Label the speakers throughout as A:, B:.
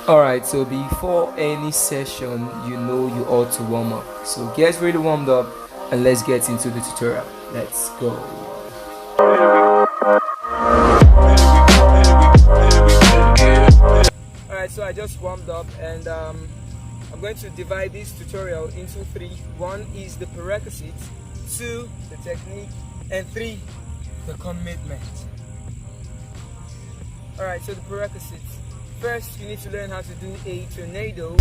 A: Alright, so before any session, you ought to warm up. So get really warmed up and let's get into the tutorial. Let's go. Alright, so I just warmed up and I'm going to divide this tutorial into three. One is the prerequisites, two, the technique, and three, the commitment. Alright, so the prerequisites. First, you need to learn how to do a tornado.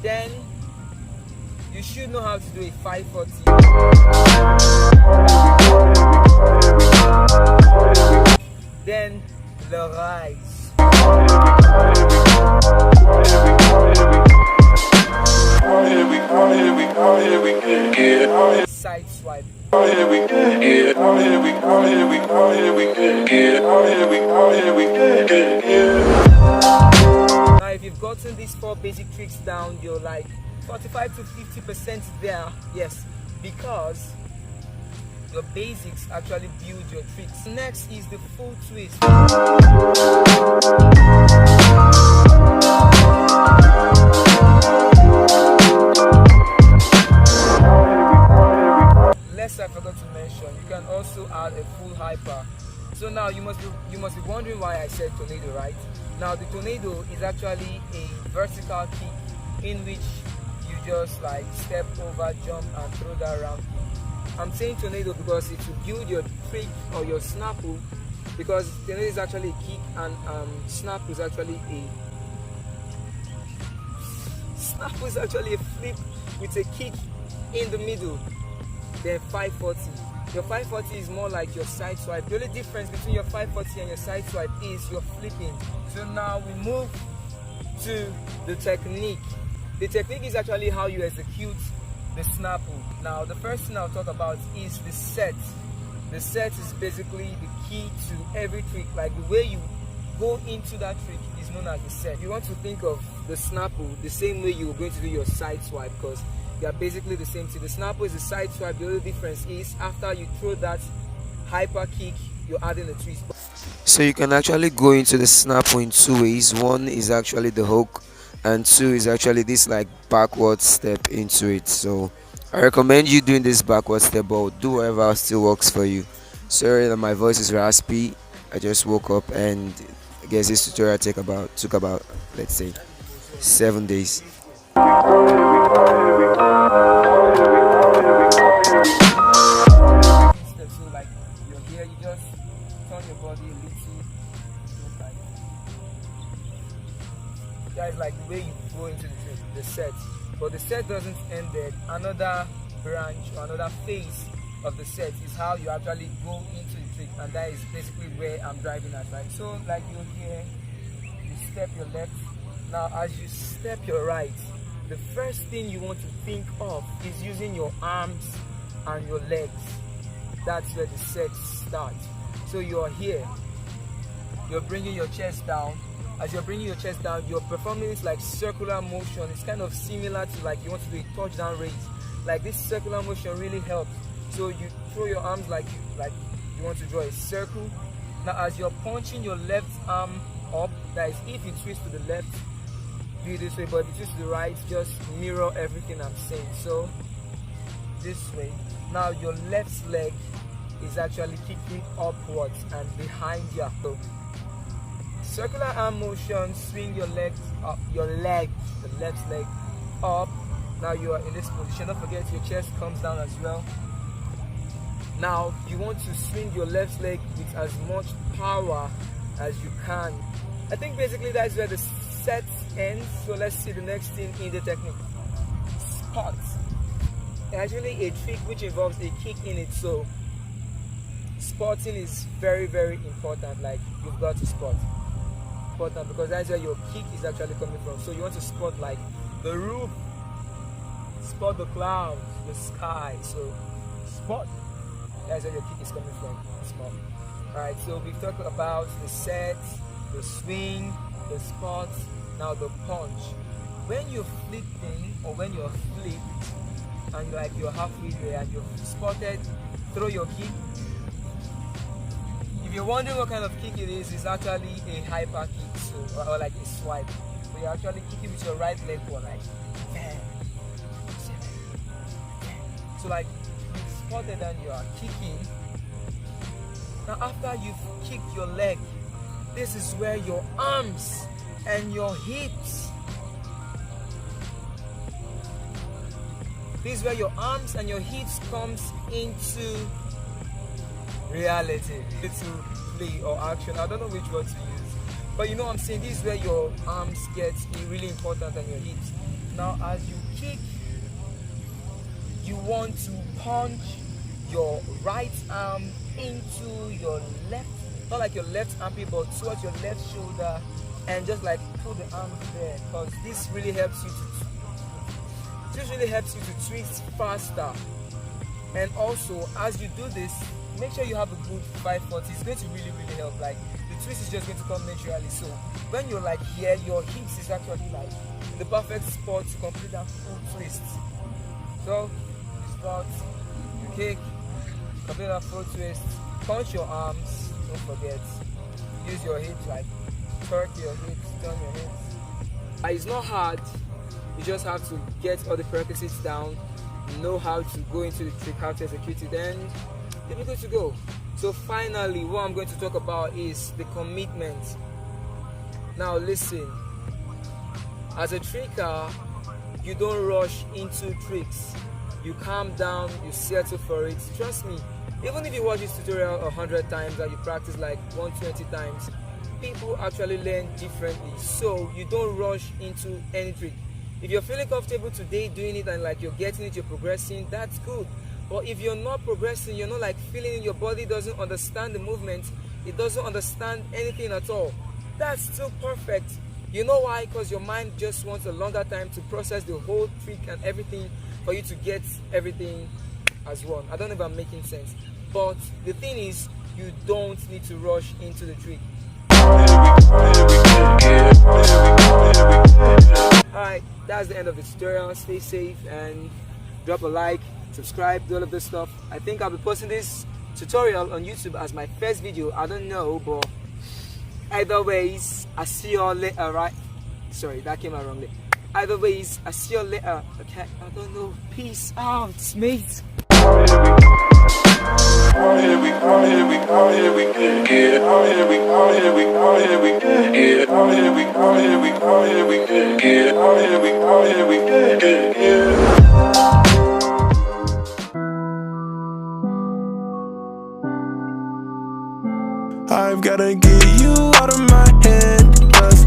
A: Then, you should know how to do a 540. Then, the rise. Side swipe. Now if you've gotten these four basic tricks down, you're like 45 to 50% there. Yes, because your basics actually build your tricks. Next is the full twist. I forgot to mention, you can also add a full hyper. So now you must be wondering why I said tornado, right? Now the tornado is actually a vertical kick in which you just like step over, jump and throw that round kick. I'm saying tornado because it will build your trick or your snapu, because tornado is actually a kick and snapu is actually a flip with a kick in the middle. Then 540. Your 540 is more like your side swipe. The only difference between your 540 and your side swipe is your flipping. So now we move to the technique. The technique is actually how you execute the snapu. Now the first thing I'll talk about is the set. The set is basically the key to every trick. Like the way you go into that trick is known as the set. You want to think of the snapu the same way you're going to do your side swipe, because they are basically the same thing. The snapu is the side swipe. The only difference is after you throw that hyper kick, you're adding a twist. So you can actually go into the snapu in two ways. One is actually the hook, and two is actually this like backward step into it. So I recommend you doing this backward step, but do whatever still works for you. Sorry that my voice is raspy. I just woke up, and I guess this tutorial took about let's say 7 days. So like you're here, you just turn your body a little, like that is like the way you go into the set. But the set doesn't end there. Another branch or another phase of the set is how you actually go into the trick, and that is basically where I'm driving at, right? So like you're here, you step your left. Now as you step your right, the first thing you want to think of is using your arms and your legs. That's where the set starts. So you're here, you're bringing your chest down. As you're bringing your chest down, you're performing this like circular motion. It's kind of similar to like you want to do a touchdown race. Like this circular motion really helps. So you throw your arms like you want to draw a circle. Now as you're punching your left arm up, that is if you twist to the left, do this way, but if you twist to the right, just mirror everything I'm saying. So this way. Now your left leg is actually kicking upwards and behind you. So circular arm motion, swing your legs up, the left leg up. Now you are in this position. Don't forget your chest comes down as well. Now you want to swing your left leg with as much power as you can. I think basically that's where the set ends. So let's see the next thing in the technique. Spot. Actually a trick which involves a kick in it. So spotting is very, very important. Like you've got to spot. Important because that's where your kick is actually coming from. So you want to spot like the roof, spot the clouds, the sky. So spot. That's where your kick is coming from. Spot. Alright, so we've talked about the set, the swing, the spot, now the punch. When you're flipping or when you're flipped and like you're halfway there and you've spotted, throw your kick, you're wondering what kind of kick it is, it's actually a hyper kick, so or like a swipe. So you're actually kicking with your right leg for like so like you spotted and you are kicking. Now after you've kicked your leg, this is where your arms and your hips, this is where your arms and your hips comes into reality, into play or action. I don't know which word to use, but you know what I'm saying. This is where your arms get really important and your hips. Now as you kick, you want to punch your right arm into your left, not like your left armpit, but towards your left shoulder, and just like pull the arms there, because this really helps you to twist faster. And also as you do this, make sure you have a good 540. It's going to really help. Like the twist is just going to come naturally. So when you're like here, your hips is actually like in the perfect spot to complete that full twist. So you start, you kick, complete that full twist, punch your arms, don't forget, use your hips, like torque your hips, turn your hips. It's not hard, you just have to get all the prerequisites down, know how to go into the trick, how to execute it, then you'll be good to go. So finally, what I'm going to talk about is the commitment. Now listen, as a tricker, you don't rush into tricks. You calm down, you settle for it. Trust me, even if you watch this tutorial 100 times and you practice like 120 times, people actually learn differently. So you don't rush into any trick. If you're feeling comfortable today doing it and like you're getting it, you're progressing, that's good. But if you're not progressing, you're not like feeling it, your body doesn't understand the movement, it doesn't understand anything at all, that's still perfect. You know why? Because your mind just wants a longer time to process the whole trick and everything for you to get everything as one. I don't know if I'm making sense, but the thing is, you don't need to rush into the trick. Alright, that's the end of the tutorial. Stay safe and drop a like, subscribe, do all of this stuff. I think I'll be posting this tutorial on YouTube as my first video. I don't know, but either ways, I see you all later, right? Sorry, that came out wrongly. Either ways, I see you all later. Okay, I don't know. Peace out, mate.
B: I've gotta get you out of my head, 'cause